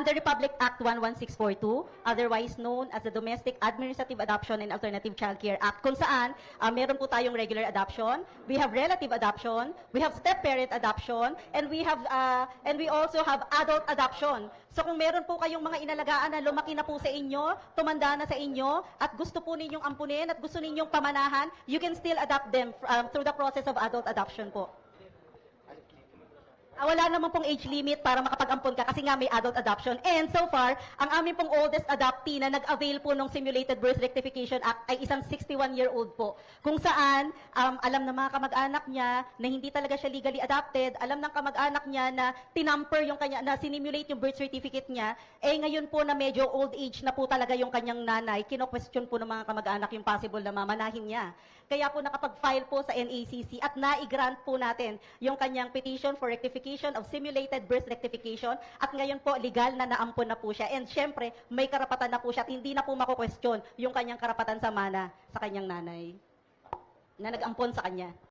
the Republic Act 11642, otherwise known as the Domestic Administrative Adoption and Alternative Child Care Act, kung saan meron po tayong regular adoption, we have relative adoption, we have step-parent adoption, and we also have adult adoption. So kung meron po kayong mga inalagaan na lumaki na po sa inyo, tumanda na sa inyo, at gusto po ninyong ampunin at gusto ninyong pamanahan, you can still adopt them through the process of adult adoption po. Wala naman pong age limit para makapag-ampon ka kasi nga may adult adoption. And so far, ang aming pong oldest adoptee na nag-avail po ng Simulated Birth Rectification Act ay isang 61-year-old po. Kung saan, alam ng mga kamag-anak niya na hindi talaga siya legally adopted, alam ng kamag-anak niya na tinamper yung kanya, na sinimulate yung birth certificate niya, ngayon po na medyo old age na po talaga yung kanyang nanay, kino-question po ng mga kamag-anak yung possible na mamanahin niya. Kaya po nakapag-file po sa NACC at na-grant po natin yung kanyang petition for rectification of simulated birth rectification at ngayon po legal na naampon na po siya. And syempre, may karapatan na po siya at hindi na po mako-question yung kanyang karapatan sa mana sa kanyang nanay na nag-ampon sa kanya.